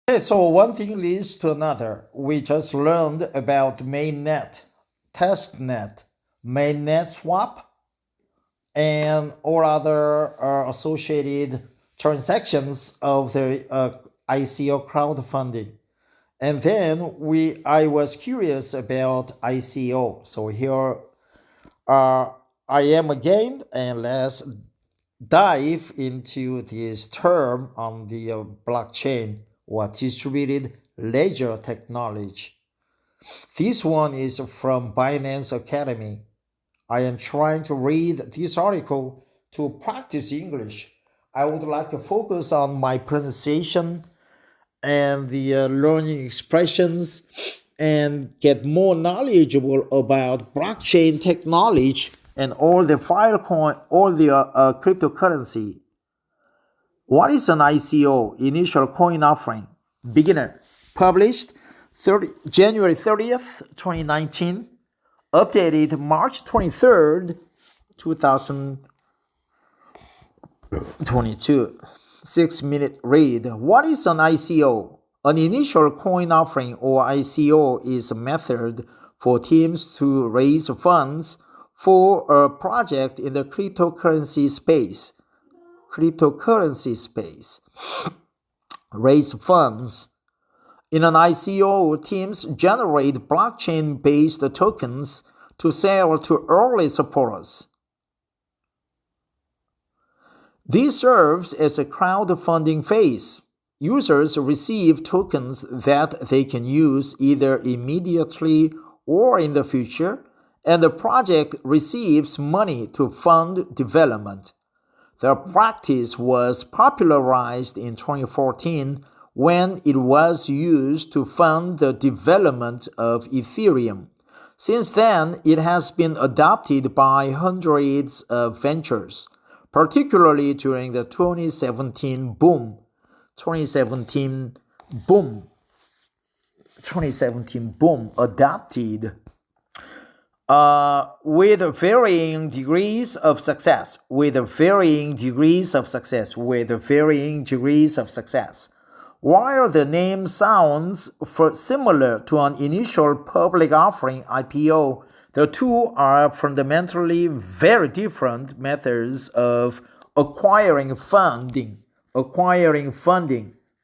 Okay, so one thing leads to another. We just learned about mainnet, testnet, mainnet swap, and all other associated transactions of the ICO crowdfunding. And then I was curious about ICO. So here uh, I am again, and let's dive into this term on the blockchain or distributed ledger technology. This one is from Binance Academy. I am trying to read this article to practice English. I would like to focus on my pronunciation and the learning expressions and get more knowledgeable about blockchain technology and all the Filecoin, all the cryptocurrency. What is an ICO, initial coin offering? Beginner. Published January 30th, 2019. Updated March 23rd, 2022. 6-minute read. What is an ICO? An initial coin offering or ICO is a method for teams to raise funds for a project in the cryptocurrency space. Raise funds. In an ICO, teams generate blockchain-based tokens to sell to early supporters. This serves as a crowdfunding phase. Users receive tokens that they can use either immediately or in the future, and the project receives money to fund development. The practice was popularized in 2014 when it was used to fund the development of Ethereum. Since then, it has been adopted by hundreds of ventures, particularly during the 2017 boom. 2017 boom adopted with varying degrees of success. While the name sounds similar to an initial public offering IPO, the two are fundamentally very different methods of acquiring funding,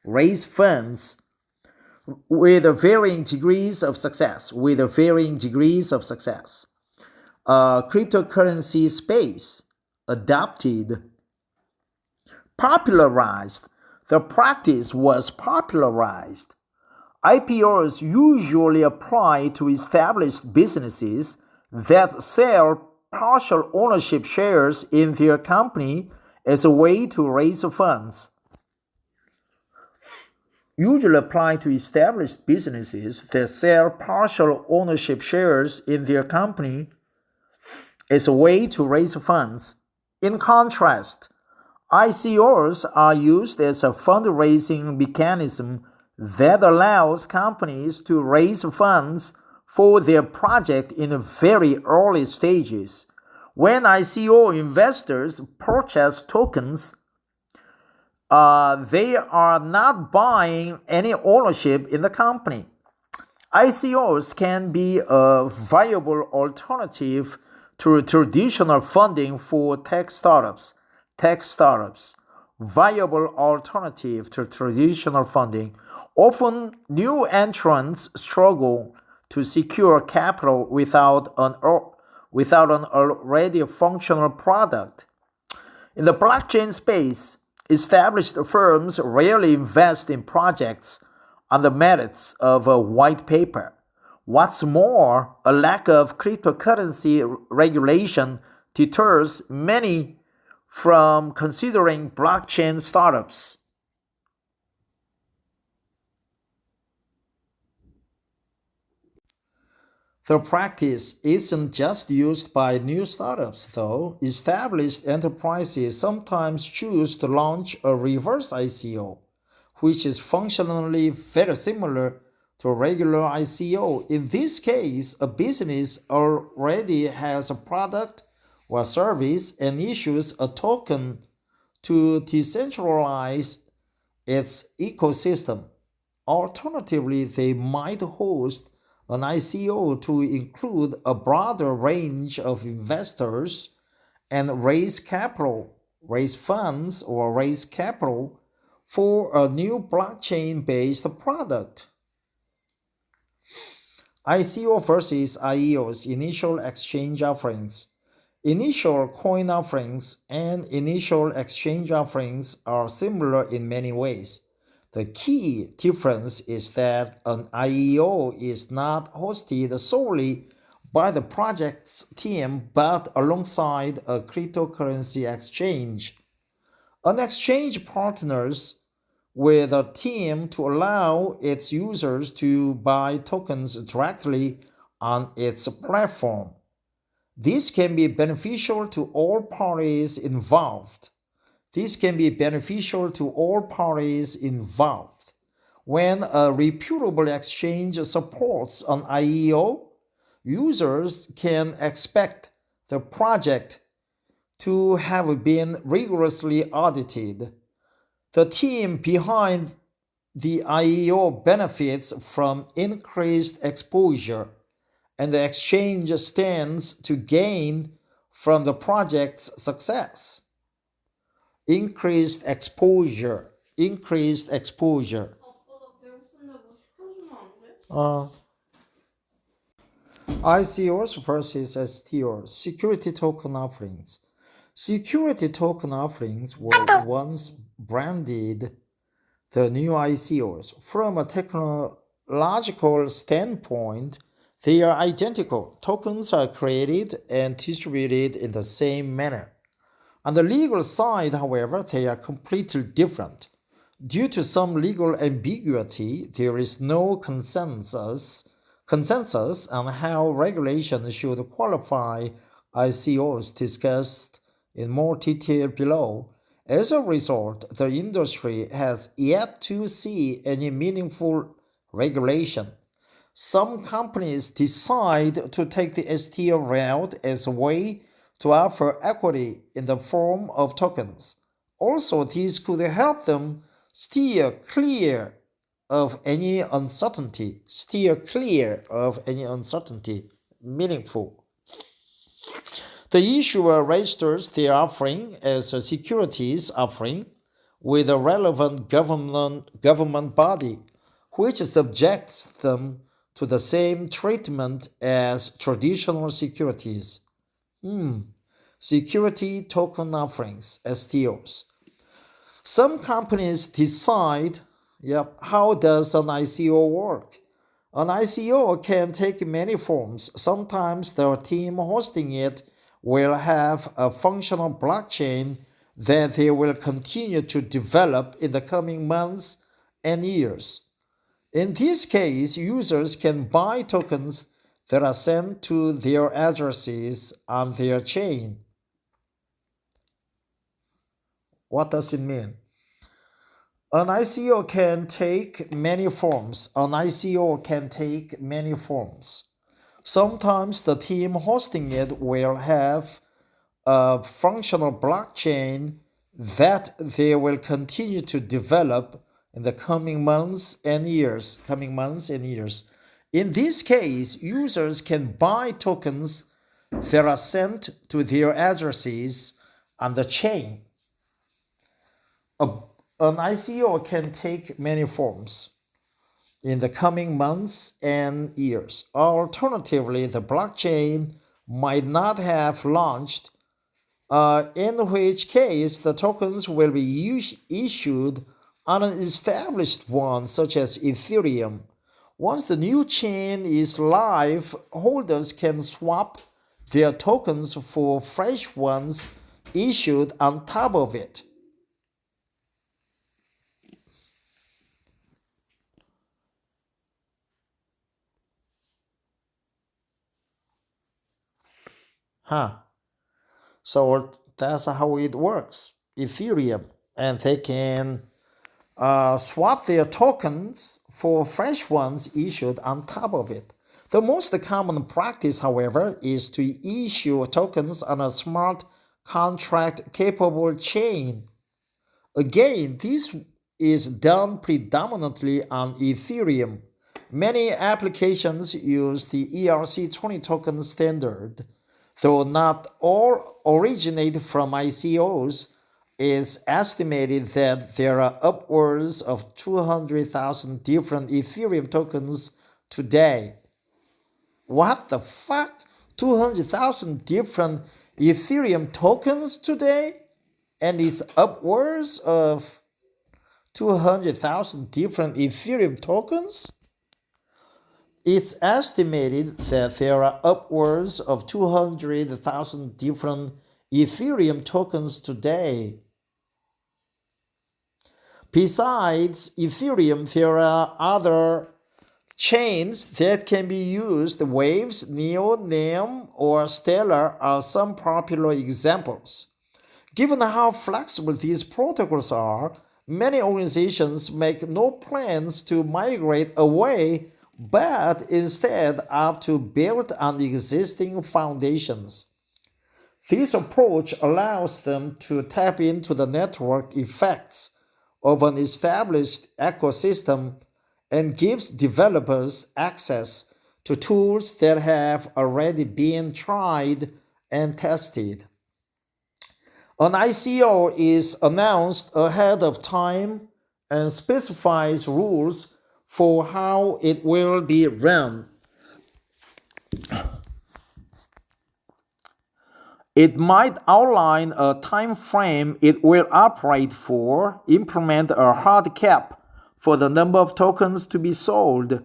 raise funds with varying degrees of success. Cryptocurrency space adopted, popularized. The practice was popularized. IPOs usually apply to established businesses that sell partial ownership shares in their company as a way to raise funds. Usually apply to established businesses that sell partial ownership shares in their company as a way to raise funds. In contrast, ICOs are used as a fundraising mechanism that allows companies to raise funds for their project in very early stages. When ICO investors purchase tokens, they are not buying any ownership in the company. ICOs can be a viable alternative to traditional funding for tech startups. Viable alternative to traditional funding. Often, new entrants struggle to secure capital without an already functional product. In the blockchain space, established firms rarely invest in projects on the merits of a white paper. What's more, a lack of cryptocurrency regulation deters many from considering blockchain startups. The practice isn't just used by new startups, though. Established enterprises sometimes choose to launch a reverse ICO, which is functionally very similar to a regular ICO. In this case, a business already has a product or service and issues a token to decentralize its ecosystem. Alternatively, they might host an ICO to include a broader range of investors and raise capital, raise funds, or raise capital for a new blockchain based product. ICO versus IEOs, initial exchange offerings. Initial coin offerings and initial exchange offerings are similar in many ways. The key difference is that an IEO is not hosted solely by the project's team but alongside a cryptocurrency exchange. An exchange partners with a team to allow its users to buy tokens directly on its platform. This can be beneficial to all parties involved. This can be beneficial to all parties involved. When a reputable exchange supports an IEO, users can expect the project to have been rigorously audited. The team behind the IEO benefits from increased exposure, and the exchange stands to gain from the project's success. Increased exposure, increased exposure. ICOs versus STOs, security token offerings. Security token offerings were once branded the new ICOs. From a technological standpoint, they are identical. Tokens are created and distributed in the same manner. On the legal side, however, they are completely different. Due to some legal ambiguity, there is no consensus on how regulation should qualify ICOs discussed in more detail below. As a result, the industry has yet to see any meaningful regulation. Some companies decide to take the STO route as a way to offer equity in the form of tokens. Also, this could help them steer clear of any uncertainty. Meaningful. The issuer registers their offering as a securities offering with a relevant government body, which subjects them to the same treatment as traditional securities. Security token offerings, STOs. Some companies decide, how does an ICO work? An ICO can take many forms. Sometimes the team hosting it will have a functional blockchain that they will continue to develop in the coming months and years. In this case, users can buy tokens that are sent to their addresses on their chain. What does it mean? An ICO can take many forms. Sometimes the team hosting it will have a functional blockchain that they will continue to develop in the coming months and years. In this case, users can buy tokens that are sent to their addresses on the chain. An ICO can take many forms in the coming months and years. Alternatively, the blockchain might not have launched, in which case the tokens will be issued on an established one such as Ethereum. Once the new chain is live, holders can swap their tokens for fresh ones issued on top of it. So that's how it works. Ethereum, and they can swap their tokens for fresh ones issued on top of it. The most common practice, however, is to issue tokens on a smart contract capable chain. Again, this is done predominantly on Ethereum. Many applications use the ERC-20 token standard, though not all originate from ICOs. It's estimated that there are upwards of 200,000 different Ethereum tokens today. What the fuck? 200,000 different Ethereum tokens today? And it's upwards of 200,000 different Ethereum tokens? It's estimated that there are upwards of 200,000 different Ethereum tokens today. Besides Ethereum, there are other chains that can be used. Waves, Neo, NEM, or Stellar are some popular examples. Given how flexible these protocols are, many organizations make no plans to migrate away, but instead opt to build on existing foundations. This approach allows them to tap into the network effects of an established ecosystem and gives developers access to tools that have already been tried and tested. An ICO is announced ahead of time and specifies rules for how it will be run. It might outline a time frame it will operate for, implement a hard cap for the number of tokens to be sold.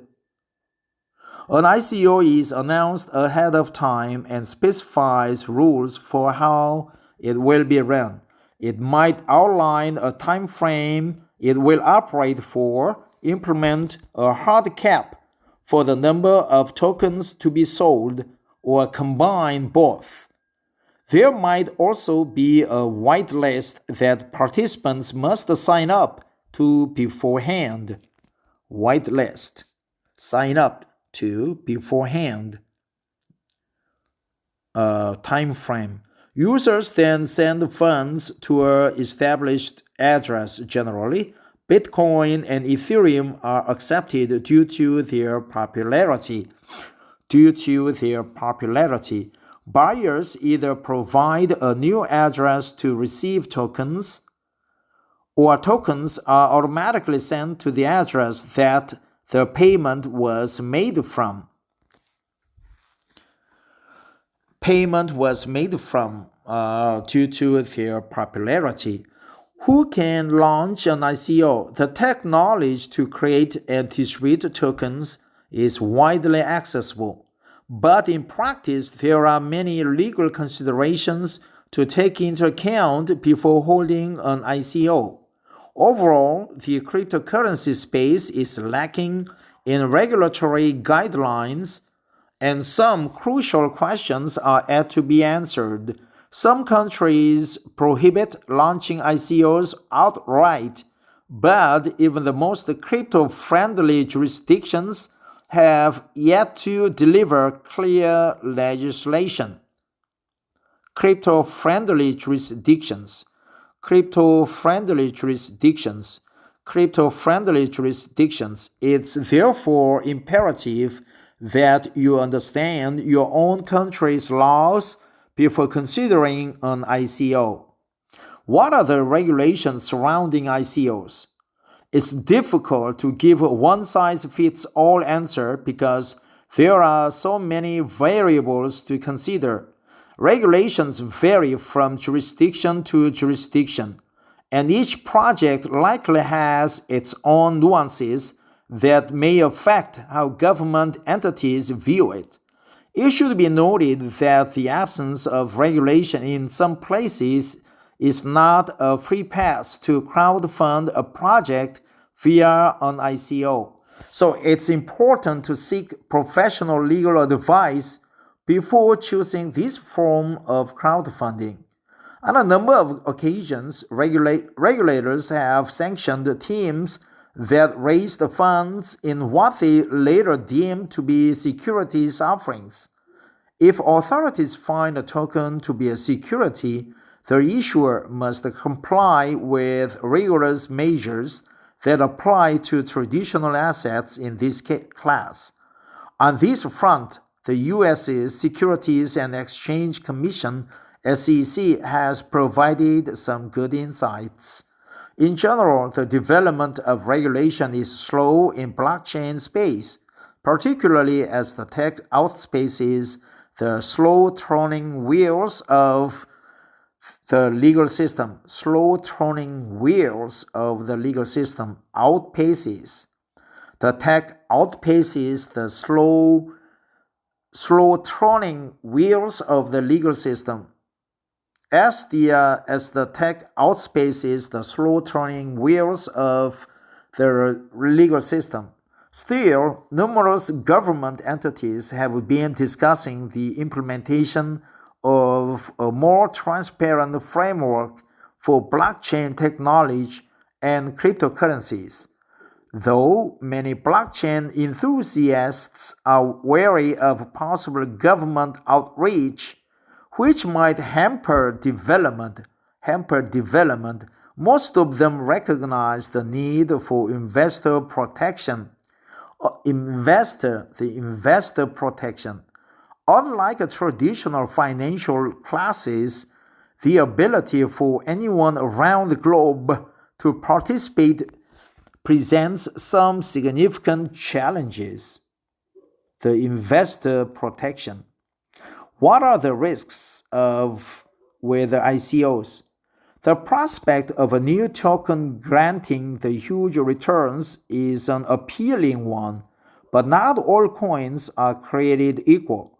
An ICO is announced ahead of time and specifies rules for how it will be run. It might outline a time frame it will operate for, implement a hard cap for the number of tokens to be sold, or combine both. There might also be a whitelist that participants must sign up to beforehand. Whitelist. Sign up to beforehand. Time frame. Users then send funds to an established address. Generally, Bitcoin and Ethereum are accepted due to their popularity. Buyers either provide a new address to receive tokens, or tokens are automatically sent to the address that the payment was made from. Due to their popularity. Who can launch an ICO? The tech knowledge to create and distribute tokens is widely accessible, but in practice there are many legal considerations to take into account before holding an ICO. Overall, the cryptocurrency space is lacking in regulatory guidelines, and some crucial questions are yet to be answered. Some countries prohibit launching ICOs outright, but even the most crypto-friendly jurisdictions have yet to deliver clear legislation. Crypto-friendly jurisdictions. It's therefore imperative that you understand your own country's laws before considering an ICO. What are the regulations surrounding ICOs? It's difficult to give a one-size-fits-all answer because there are so many variables to consider. Regulations vary from jurisdiction to jurisdiction, and each project likely has its own nuances that may affect how government entities view it. It should be noted that the absence of regulation in some places is not a free pass to crowdfund a project via an ICO. So it's important to seek professional legal advice before choosing this form of crowdfunding. On a number of occasions, regulators have sanctioned teams that raised funds in what they later deemed to be securities offerings. If authorities find a token to be a security, the issuer must comply with rigorous measures that apply to traditional assets in this class. On this front, the U.S.'s Securities and Exchange Commission, SEC, has provided some good insights. In general, the development of regulation is slow in blockchain space, particularly as the tech outpaces the slow-turning wheels of the legal system. Slow-turning wheels of the legal system outpaces. The tech outpaces the slow-turning wheels of the legal system. As the tech outspaces the slow-turning wheels of the legal system, still, numerous government entities have been discussing the implementation of a more transparent framework for blockchain technology and cryptocurrencies. Though many blockchain enthusiasts are wary of possible government outreach, which might hamper development, most of them recognize the need for investor protection. Investor protection. Unlike traditional financial classes, the ability for anyone around the globe to participate presents some significant challenges. The investor protection. What are the risks with ICOs? The prospect of a new token granting the huge returns is an appealing one, but not all coins are created equal.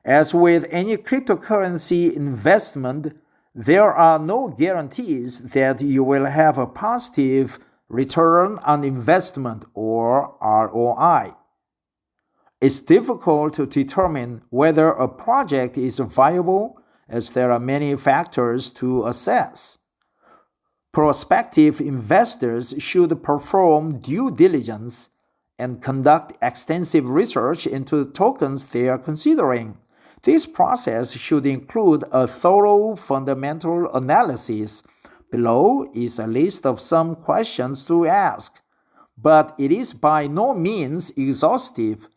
As with any cryptocurrency investment, there are no guarantees that you will have a positive return on investment or ROI. It's difficult to determine whether a project is viable as there are many factors to assess. Prospective investors should perform due diligence and conduct extensive research into the tokens they are considering. This process should include a thorough fundamental analysis. Below is a list of some questions to ask, but it is by no means exhaustive.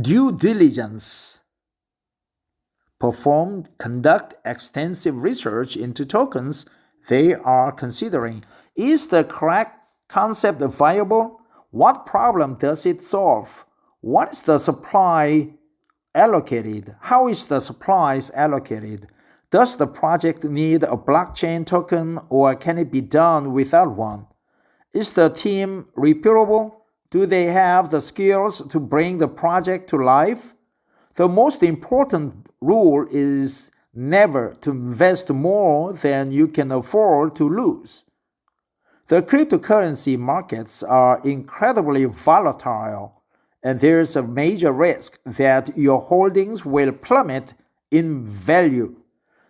Due diligence. Conduct extensive research into tokens they are considering. Is the correct concept viable? What problem does it solve? What is the supply allocated? How is the supplies allocated? Does the project need a blockchain token or can it be done without one? Is the team reputable? Do they have the skills to bring the project to life? The most important rule is never to invest more than you can afford to lose. The cryptocurrency markets are incredibly volatile, and there's a major risk that your holdings will plummet in value.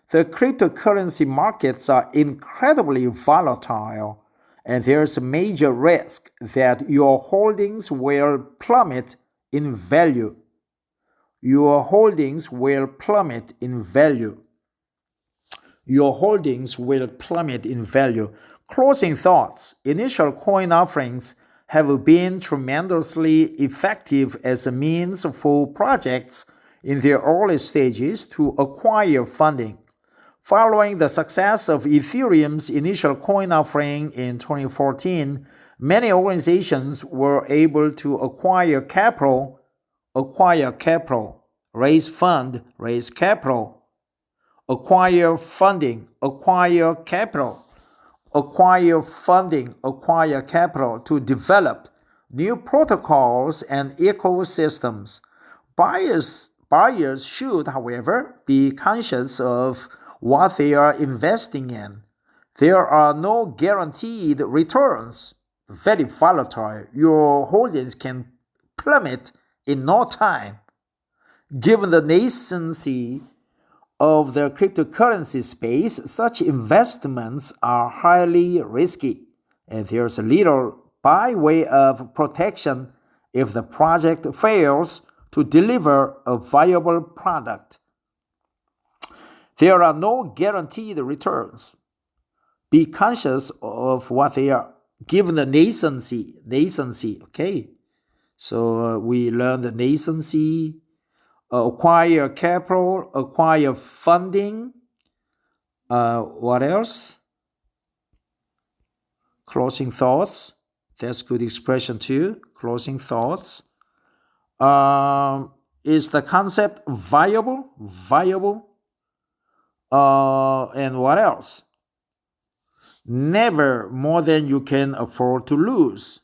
The cryptocurrency markets are incredibly volatile, and there's a major risk that your holdings will plummet in value. Your holdings will plummet in value. Closing thoughts. Initial coin offerings have been tremendously effective as a means for projects in their early stages to acquire funding. Following the success of Ethereum's initial coin offering in 2014, many organizations were able to acquire capital, raise funding, acquire capital to develop new protocols and ecosystems. Buyers should, however, be conscious of what they are investing in. There are no guaranteed returns. Very volatile. Your holdings can plummet in no time. Given the nascency of the cryptocurrency space, such investments are highly risky. and there's a little by way of protection if the project fails to deliver a viable product. There are no guaranteed returns. Be conscious of what they are, given the nascency, okay? So we learned the nascency, acquire capital, acquire funding. What else? Closing thoughts. That's good expression too. Closing thoughts. Is the concept viable? Viable. And what else? Never more than you can afford to lose.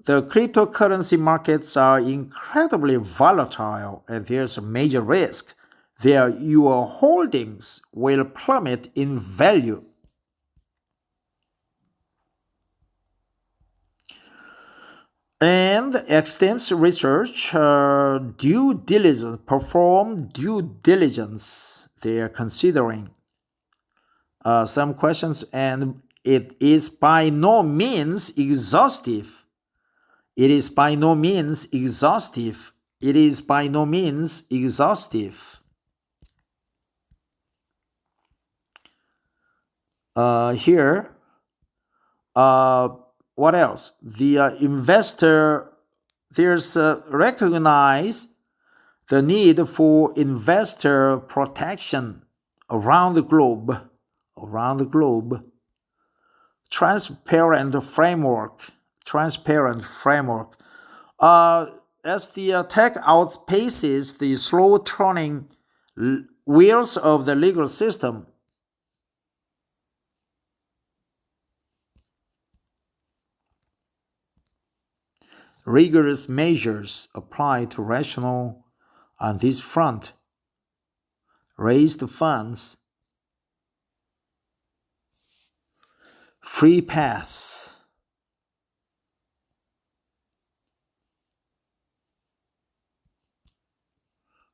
The cryptocurrency markets are incredibly volatile, and there's a major risk that your holdings will plummet in value. And extensive research, perform due diligence. They are considering some questions, and it is by no means exhaustive. It is by no means exhaustive. It is by no means exhaustive. Here, what else? The investor, there's recognize the need for investor protection around the globe. Transparent framework. As the tech outpaces the slow turning wheels of the legal system, rigorous measures apply to rational on this front. Raised funds, free pass.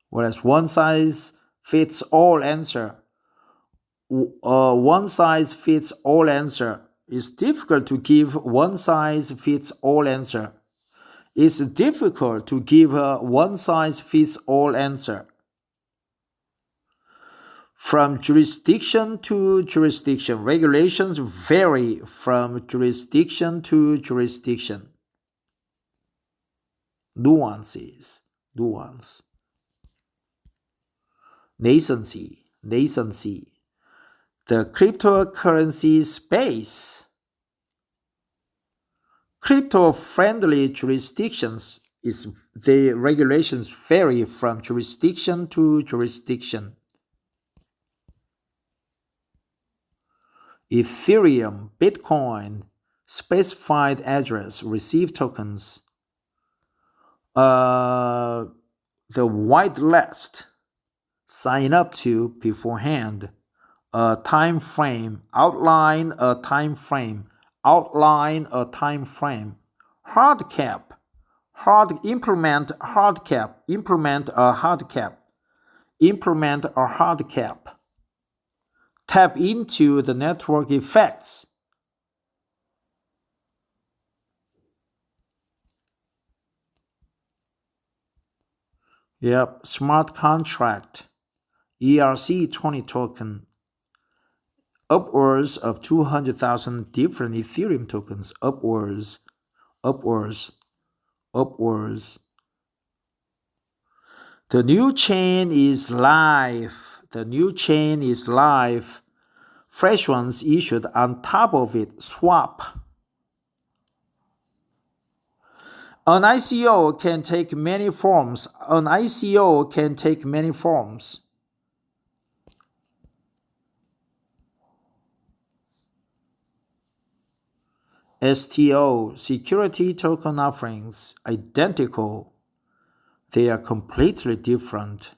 Whereas one size fits all answer. One size fits all answer. It's difficult to give one size fits all answer. It's difficult to give a one size fits all answer. From jurisdiction to jurisdiction, regulations vary from jurisdiction to jurisdiction. Nuance. Nascency. The cryptocurrency space. Crypto-friendly jurisdictions, the regulations vary from jurisdiction to jurisdiction. Ethereum, Bitcoin, specified address, receive tokens. The white list, sign up to beforehand. A time frame, outline a time frame. Hard cap, implement a hard cap. Tap into the network effects. Smart contract, ERC-20 token. Upwards of 200,000 different Ethereum tokens. Upwards. The new chain is live. Fresh ones issued on top of it. Swap. An ICO can take many forms. STO, security token offerings, identical. They are completely different.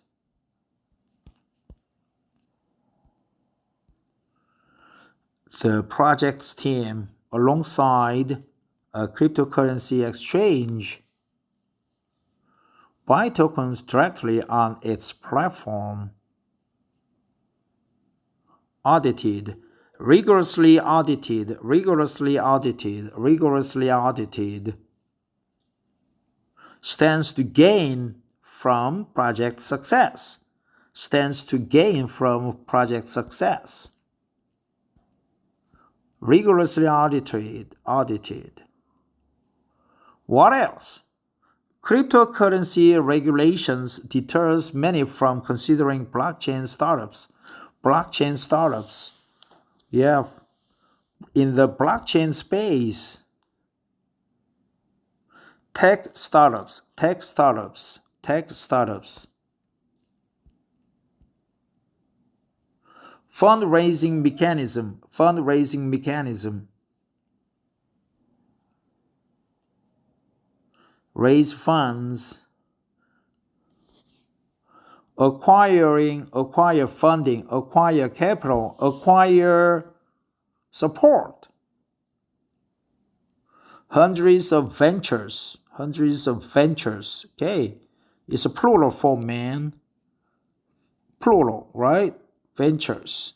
The project's team, alongside a cryptocurrency exchange, buy tokens directly on its platform. Audited, rigorously audited, rigorously audited, rigorously audited, stands to gain from project success, stands to gain from project success. Rigorously audited, audited. What else? Cryptocurrency regulations deters many from considering blockchain startups. Blockchain startups. Yeah, in the blockchain space, tech startups. Fundraising mechanism. Raise funds. Acquire funding, acquire capital, acquire support. Hundreds of ventures. Okay, it's a plural form, man. Plural, right? Ventures.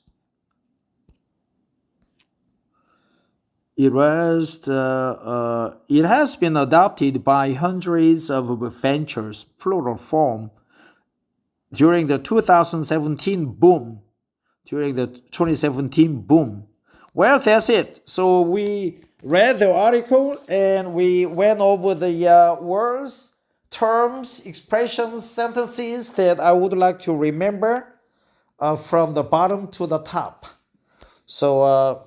It has been adopted by hundreds of ventures, plural form, during the 2017 boom. Well, that's it. So we read the article and we went over the words, terms, expressions, sentences that I would like to remember from the bottom to the top. So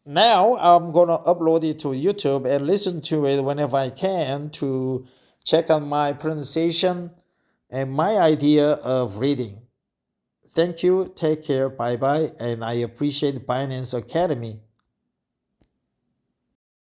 now I'm going to upload it to YouTube and listen to it whenever I can to check on my pronunciation and my idea of reading. Thank you. Take care. Bye-bye. And I appreciate Binance Academy